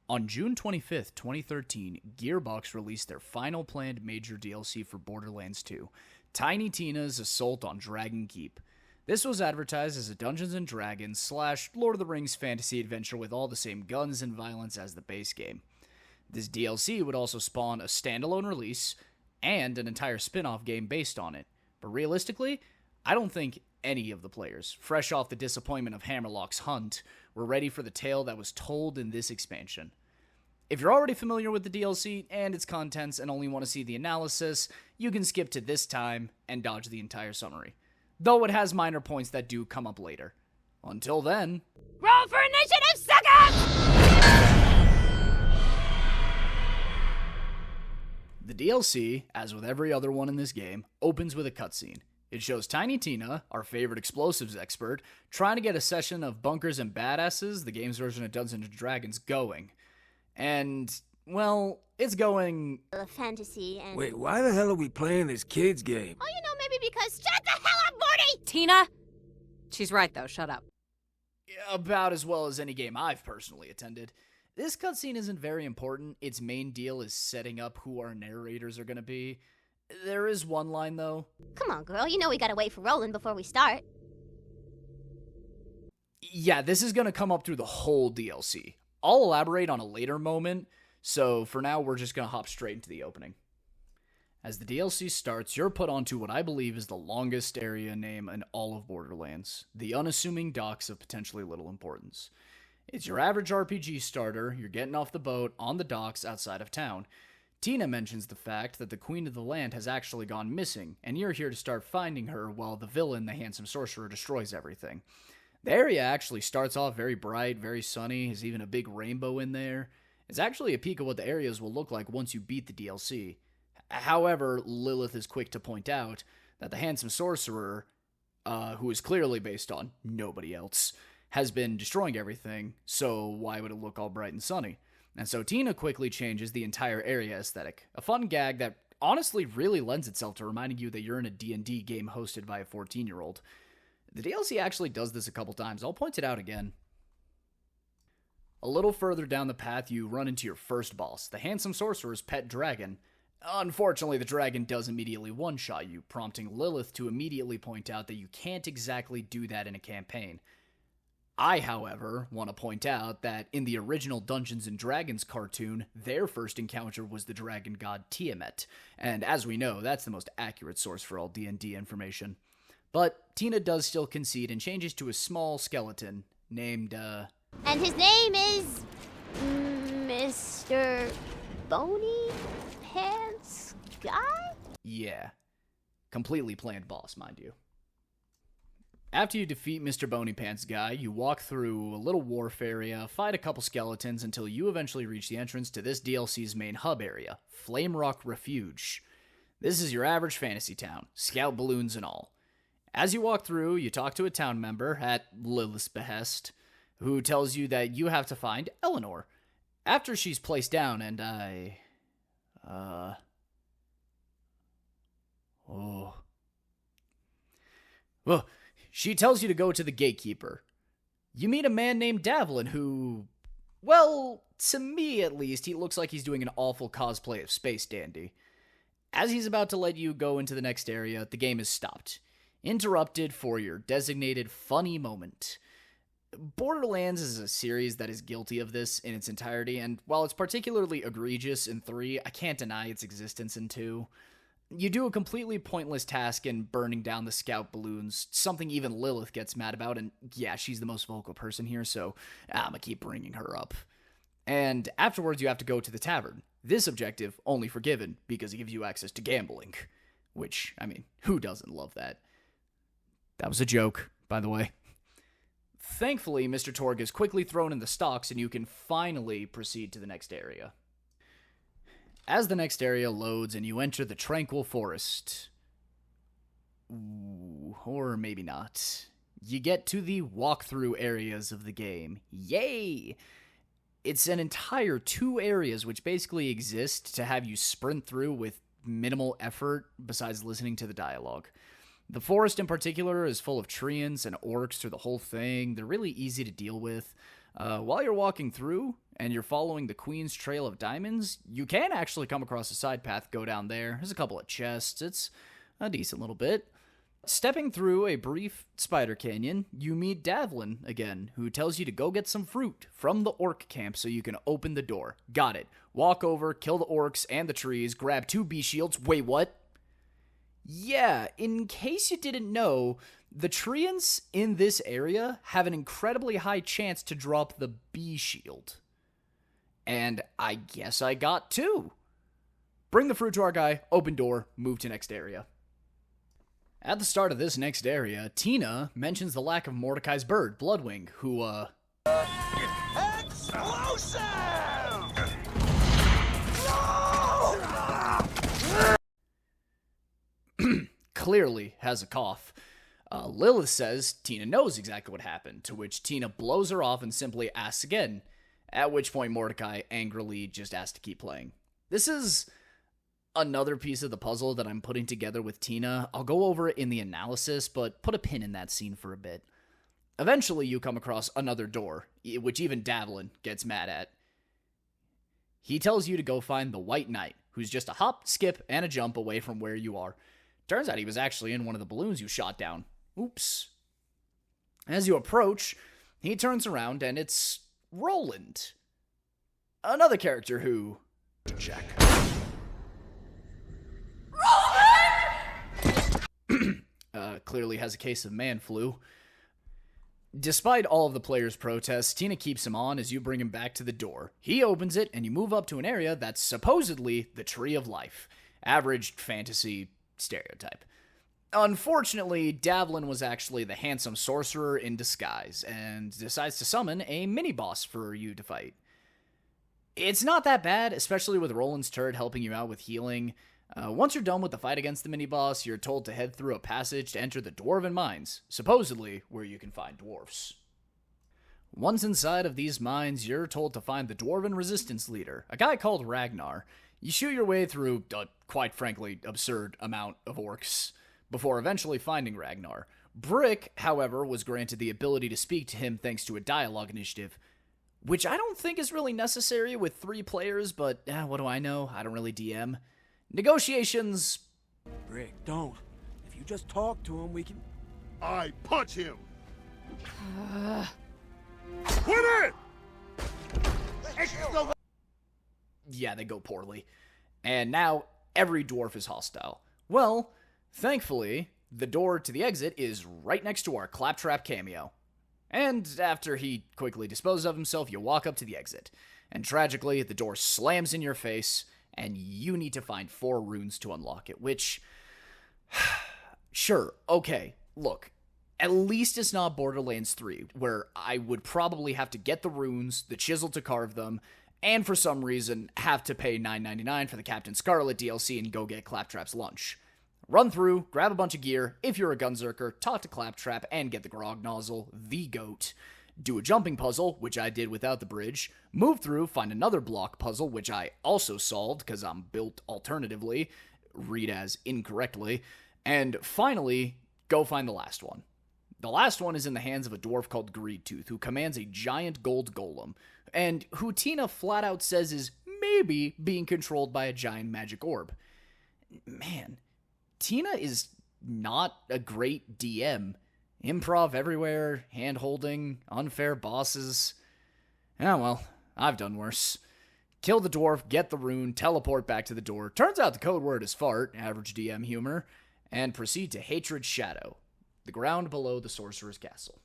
On June 25th, 2013, Gearbox released their final planned major DLC for Borderlands 2, Tiny Tina's Assault on Dragon Keep. This was advertised as a Dungeons & Dragons / Lord of the Rings fantasy adventure with all the same guns and violence as the base game. This DLC would also spawn a standalone release and an entire spin-off game based on it. But realistically, I don't think any of the players, fresh off the disappointment of Hammerlock's Hunt, were ready for the tale that was told in this expansion. If you're already familiar with the DLC and its contents and only want to see the analysis, you can skip to this time and dodge the entire summary. Though it has minor points that do come up later. Until then... Roll for initiative, suckers! The DLC, as with every other one in this game, opens with a cutscene. It shows Tiny Tina, our favorite explosives expert, trying to get a session of Bunkers and Badasses, the game's version of Dungeons & Dragons, going. And, well, it's going... Fantasy and... Wait, why the hell are we playing this kid's game? Oh, maybe because... Shut the hell up, Morty! Tina? She's right, though. Shut up. About as well as any game I've personally attended. This cutscene isn't very important. Its main deal is setting up who our narrators are going to be. There is one line, though. Come on, girl. You know we gotta wait for Roland before we start. Yeah, this is going to come up through the whole DLC. I'll elaborate on a later moment, so for now we're just going to hop straight into the opening. As the DLC starts, you're put onto what I believe is the longest area name in all of Borderlands, the unassuming docks of potentially little importance. It's your average RPG starter, you're getting off the boat on the docks outside of town. Tina mentions the fact that the Queen of the Land has actually gone missing, and you're here to start finding her while the villain, the Handsome Sorcerer, destroys everything. The area actually starts off very bright, very sunny, there's even a big rainbow in there. It's actually a peek of what the areas will look like once you beat the DLC. However, Lilith is quick to point out that the Handsome Sorcerer, who is clearly based on nobody else, has been destroying everything, so why would it look all bright and sunny? And so Tina quickly changes the entire area aesthetic. A fun gag that honestly really lends itself to reminding you that you're in a D&D game hosted by a 14-year-old. The DLC actually does this a couple times. I'll point it out again. A little further down the path, you run into your first boss, the Handsome Sorcerer's pet dragon. Unfortunately, the dragon does immediately one-shot you, prompting Lilith to immediately point out that you can't exactly do that in a campaign. I, however, want to point out that in the original Dungeons & Dragons cartoon, their first encounter was the dragon god Tiamat, and as we know, that's the most accurate source for all D&D information. But Tina does still concede and changes to a small skeleton named, And his name is... Mr. Bony Pants Guy? Yeah. Completely planned boss, mind you. After you defeat Mr. Bony Pants Guy, you walk through a little wharf area, fight a couple skeletons until you eventually reach the entrance to this DLC's main hub area, Flame Rock Refuge. This is your average fantasy town, scout balloons and all. As you walk through, you talk to a town member, at Lilith's behest, who tells you that you have to find Eleanor. After she's placed down and Well, she tells you to go to the gatekeeper. You meet a man named Davlin who, well, to me at least, he looks like he's doing an awful cosplay of Space Dandy. As he's about to let you go into the next area, the game is stopped. Interrupted for your designated funny moment. Borderlands is a series that is guilty of this in its entirety, and while it's particularly egregious in 3, I can't deny its existence in 2. You do a completely pointless task in burning down the scout balloons, something even Lilith gets mad about, and yeah, she's the most vocal person here, so I'm gonna keep bringing her up. And afterwards you have to go to the tavern. This objective only forgiven because it gives you access to gambling. Which, I mean, who doesn't love that? That was a joke, by the way. Thankfully, Mr. Torg is quickly thrown in the stocks and you can finally proceed to the next area. As the next area loads and you enter the Tranquil Forest, or maybe not, you get to the walkthrough areas of the game. Yay! It's an entire 2 areas which basically exist to have you sprint through with minimal effort besides listening to the dialogue. The forest in particular is full of treants and orcs through the whole thing. They're really easy to deal with. While you're walking through, and you're following the Queen's Trail of Diamonds, you can actually come across a side path, go down there. There's a couple of chests. It's a decent little bit. Stepping through a brief spider canyon, you meet Davlin again, who tells you to go get some fruit from the orc camp so you can open the door. Got it. Walk over, kill the orcs and the trees, grab 2 bee shields. Wait, what? Yeah, in case you didn't know, the treants in this area have an incredibly high chance to drop the bee shield. And I guess I got 2. Bring the fruit to our guy, open door, move to next area. At the start of this next area, Tina mentions the lack of Mordecai's bird, Bloodwing, who, Explosive! clearly has a cough. Lilith says Tina knows exactly what happened, to which Tina blows her off and simply asks again, at which point Mordecai angrily just asks to keep playing. This is another piece of the puzzle that I'm putting together with Tina. I'll go over it in the analysis, but put a pin in that scene for a bit. Eventually, you come across another door, which even Davlin gets mad at. He tells you to go find the White Knight, who's just a hop, skip, and a jump away from where you are. Turns out he was actually in one of the balloons you shot down. Oops. As you approach, he turns around and it's Roland. Another character who... Jack. Clearly has a case of man flu. Despite all of the players' protests, Tina keeps him on as you bring him back to the door. He opens it and you move up to an area that's supposedly the Tree of Life. Average fantasy stereotype. Unfortunately, Davlin was actually the handsome sorcerer in disguise and decides to summon a mini-boss for you to fight. It's not that bad, especially with Roland's turret helping you out with healing. Once you're done with the fight against the mini-boss, you're told to head through a passage to enter the Dwarven Mines, supposedly where you can find dwarfs. Once inside of these mines, you're told to find the Dwarven Resistance leader, a guy called Ragnar. You shoot your way through a, quite frankly, absurd amount of orcs, before eventually finding Ragnar. Brick, however, was granted the ability to speak to him thanks to a dialogue initiative, which I don't think is really necessary with 3 players, but what do I know? I don't really DM. Negotiations. Rick, don't. If you just talk to him, we can... I punch him! Quit it! Yeah, they go poorly. And now every dwarf is hostile. Well, thankfully, the door to the exit is right next to our Claptrap cameo. And after he quickly disposes of himself, you walk up to the exit. And tragically, the door slams in your face, and you need to find 4 runes to unlock it, which... Sure, okay, look. At least it's not Borderlands 3, where I would probably have to get the runes, the chisel to carve them, and for some reason have to pay $9.99 for the Captain Scarlet DLC and go get Claptrap's lunch. Run through, grab a bunch of gear, if you're a gunzerker, talk to Claptrap, and get the grog nozzle, the goat. Do a jumping puzzle, which I did without the bridge. Move through, find another block puzzle, which I also solved because I'm built alternatively, read as incorrectly. And finally, go find the last one. The last one is in the hands of a dwarf called Greedtooth, who commands a giant gold golem, and who Tina flat out says is maybe being controlled by a giant magic orb. Man, Tina is not a great DM. Improv everywhere, hand-holding, unfair bosses. Well, I've done worse. Kill the dwarf, get the rune, teleport back to the door. Turns out the code word is fart, average DM humor, and proceed to Hatred Shadow, the ground below the sorcerer's castle.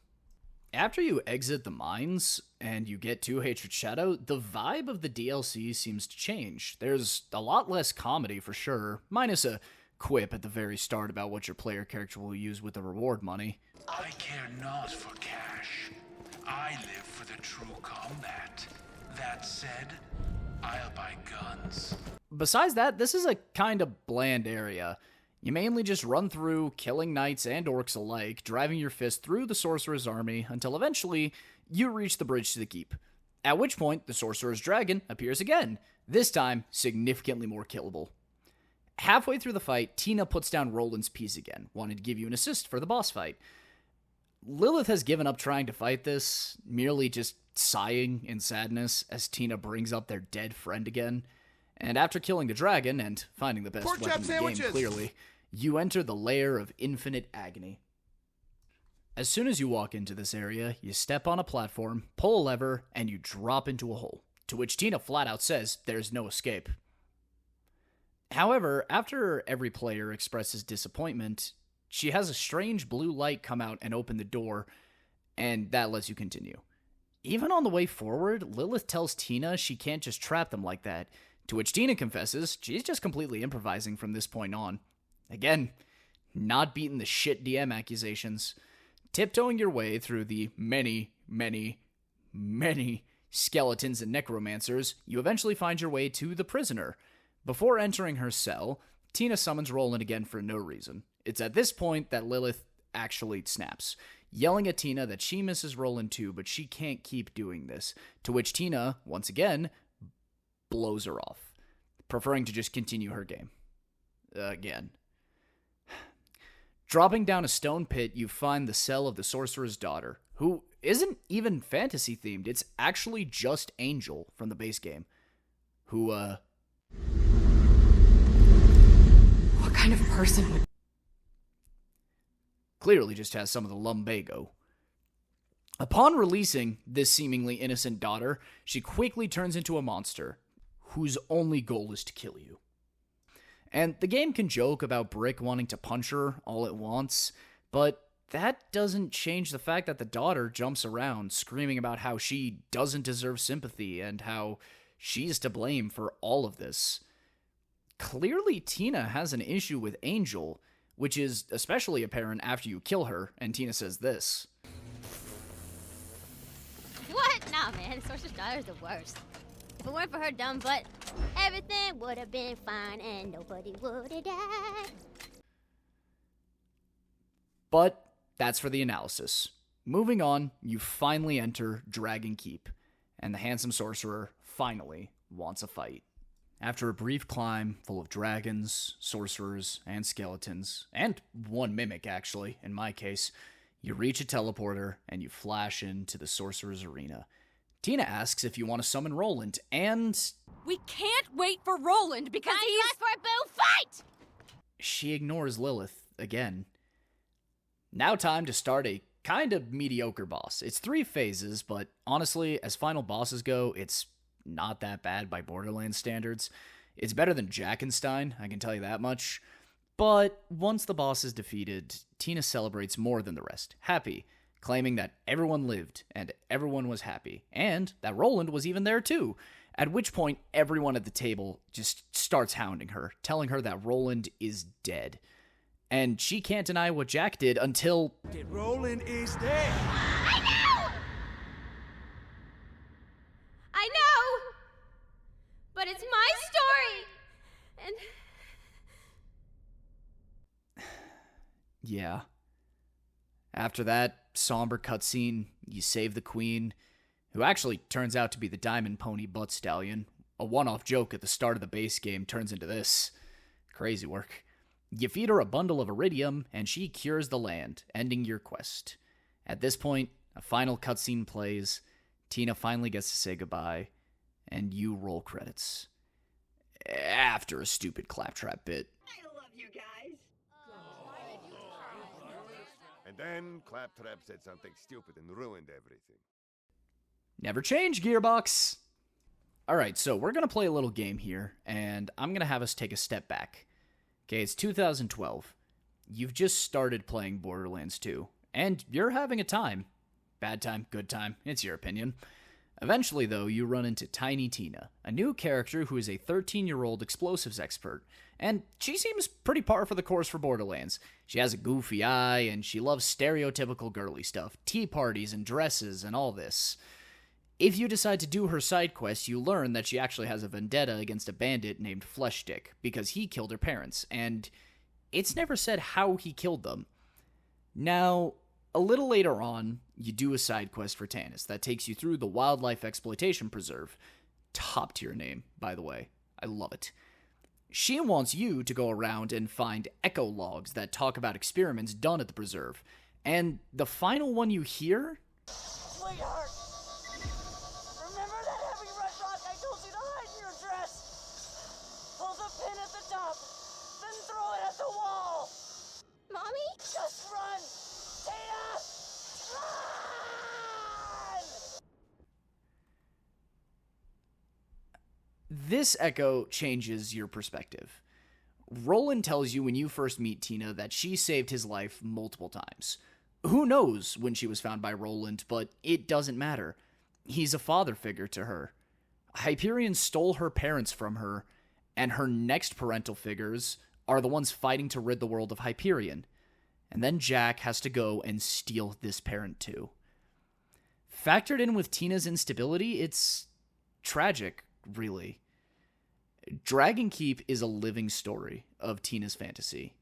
After you exit the mines and you get to Hatred Shadow, the vibe of the DLC seems to change. There's a lot less comedy for sure, minus a quip at the very start about what your player character will use with the reward money. I care not for cash. I live for the true combat. That said, I'll buy guns. Besides that, this is a kind of bland area. You mainly just run through, killing knights and orcs alike, driving your fist through the sorcerer's army until eventually you reach the bridge to the keep. At which point, the sorcerer's dragon appears again, this time significantly more killable. Halfway through the fight, Tina puts down Roland's piece again, wanting to give you an assist for the boss fight. Lilith has given up trying to fight this, merely just sighing in sadness as Tina brings up their dead friend again. And after killing the dragon and finding the best Pork weapon chop in the game, sandwiches! clearly, you enter the lair of infinite agony. As soon as you walk into this area, you step on a platform, pull a lever, and you drop into a hole, to which Tina flat out says there's no escape. However, after every player expresses disappointment, she has a strange blue light come out and open the door, and that lets you continue. Even on the way forward, Lilith tells Tina she can't just trap them like that, to which Tina confesses she's just completely improvising from this point on. Again, not beating the shit DM accusations. Tiptoeing your way through the many, many, many skeletons and necromancers, you eventually find your way to the prisoner. Before entering her cell, Tina summons Roland again for no reason. It's at this point that Lilith actually snaps, yelling at Tina that she misses Roland too, but she can't keep doing this, to which Tina, once again, blows her off, preferring to just continue her game. Again. Dropping down a stone pit, you find the cell of the sorcerer's daughter, who isn't even fantasy themed. It's actually just Angel from the base game, who, What kind of person would... clearly just has some of the lumbago. Upon releasing this seemingly innocent daughter, she quickly turns into a monster, whose only goal is to kill you. And the game can joke about Brick wanting to punch her all at once, but that doesn't change the fact that the daughter jumps around, screaming about how she doesn't deserve sympathy and how she's to blame for all of this. Clearly, Tina has an issue with Angel, which is especially apparent after you kill her, and Tina says this. What? Nah, man. Sorcerer's daughter's the worst. If it weren't for her dumb butt, everything would have been fine and nobody would have died. But that's for the analysis. Moving on, you finally enter Dragon Keep, and the handsome sorcerer finally wants a fight. After a brief climb full of dragons, sorcerers, and skeletons, and one mimic actually, in my case, you reach a teleporter and you flash into the sorcerer's arena. Tina asks if you want to summon Roland, and We can't wait for Roland because Time he's... for a boo fight! she ignores Lilith again. Now time to start a kind of mediocre boss. It's 3 phases, but honestly, as final bosses go, it's not that bad by Borderlands standards. It's better than Jackenstein, I can tell you that much. But once the boss is defeated, Tina celebrates more than the rest, happy, claiming that everyone lived and everyone was happy, and that Roland was even there too. At which point, everyone at the table just starts hounding her, telling her that Roland is dead. And she can't deny what Jack did until... Roland is dead. I know! But it's my story! And... yeah. After that somber cutscene, you save the queen, who actually turns out to be the Diamond Pony Butt Stallion. A one-off joke at the start of the base game turns into this. Crazy work. You feed her a bundle of iridium, and she cures the land, ending your quest. At this point, a final cutscene plays, Tina finally gets to say goodbye, and you roll credits. After a stupid claptrap bit. And then Claptrap said something stupid and ruined everything. Never change, Gearbox! Alright, so we're going to play a little game here, and I'm going to have us take a step back. Okay, it's 2012. You've just started playing Borderlands 2, and you're having a time. Bad time, good time, it's your opinion. Eventually, though, you run into Tiny Tina, a new character who is a 13-year-old explosives expert, and she seems pretty par for the course for Borderlands. She has a goofy eye, and she loves stereotypical girly stuff, tea parties and dresses and all this. If you decide to do her side quest, you learn that she actually has a vendetta against a bandit named Fleshstick, because he killed her parents, and it's never said how he killed them. Now, a little later on, you do a side quest for Tannis that takes you through the Wildlife Exploitation Preserve. Top tier name, by the way. I love it. She wants you to go around and find echo logs that talk about experiments done at the preserve, And the final one you hear? Sweetheart, remember that heavy red rock I told you to hide in your dress? Pull the pin at the top, then throw it at the wall. Mommy? Just run! Tina! Run! This echo changes your perspective. Roland tells you when you first meet Tina that she saved his life multiple times. Who knows when she was found by Roland, but it doesn't matter. He's a father figure to her. Hyperion stole her parents from her, and her next parental figures are the ones fighting to rid the world of Hyperion. And then Jack has to go and steal this parent too. Factored in with Tina's instability, it's tragic, really. Dragon Keep is a living story of Tina's fantasy.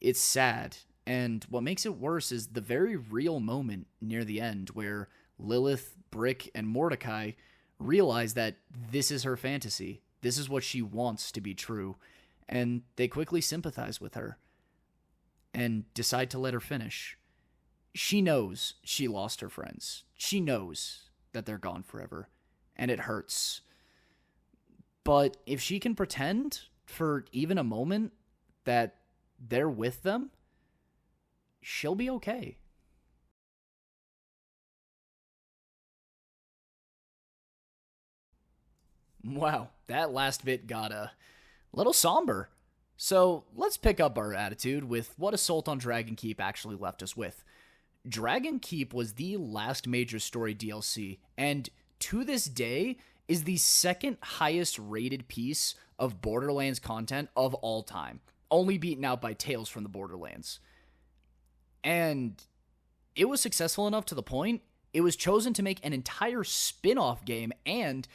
It's sad, and what makes it worse is the very real moment near the end where Lilith, Brick, and Mordecai realize that this is her fantasy. This is what she wants to be true, and they quickly sympathize with her and decide to let her finish. She knows she lost her friends. She knows that they're gone forever, and it hurts. But if she can pretend for even a moment that they're with them, she'll be okay. Wow, that last bit got a little somber. So let's pick up our attitude with what Assault on Dragon Keep actually left us with. Dragon Keep was the last major story DLC, and to this day is the second highest rated piece of Borderlands content of all time, only beaten out by Tales from the Borderlands. And it was successful enough to the point it was chosen to make an entire spin-off game and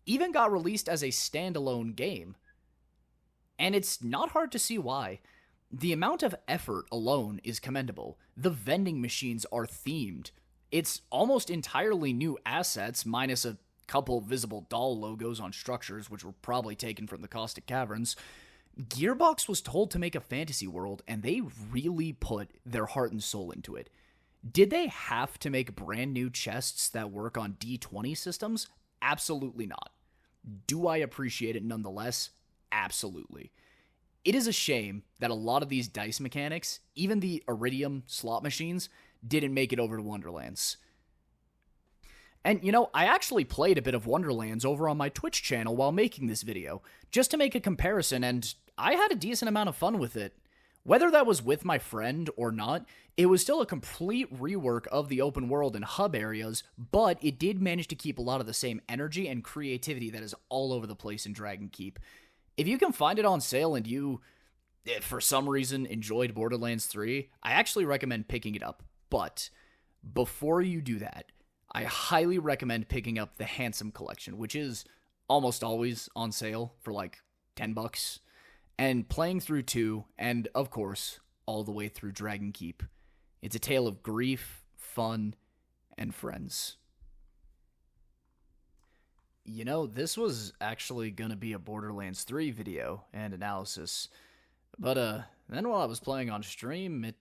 even got released as a standalone game. And it's not hard to see why. The amount of effort alone is commendable. The vending machines are themed. It's almost entirely new assets, minus a couple visible doll logos on structures, which were probably taken from the Caustic Caverns. Gearbox was told to make a fantasy world, and they really put their heart and soul into it. Did they have to make brand new chests that work on D20 systems? Absolutely not. Do I appreciate it nonetheless? Absolutely. It is a shame that a lot of these dice mechanics, even the Iridium slot machines, didn't make it over to Wonderlands. And, I actually played a bit of Wonderlands over on my Twitch channel while making this video, just to make a comparison, and I had a decent amount of fun with it. Whether that was with my friend or not, it was still a complete rework of the open world and hub areas, but it did manage to keep a lot of the same energy and creativity that is all over the place in Dragon Keep. If you can find it on sale and you, for some reason, enjoyed Borderlands 3, I actually recommend picking it up. But before you do that, I highly recommend picking up the Handsome Collection, which is almost always on sale for like $10, and playing through 2, and of course, all the way through Dragon Keep. It's a tale of grief, fun, and friends. This was actually going to be a Borderlands 3 video and analysis, but then while I was playing on stream, it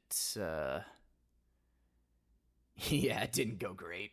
didn't go great.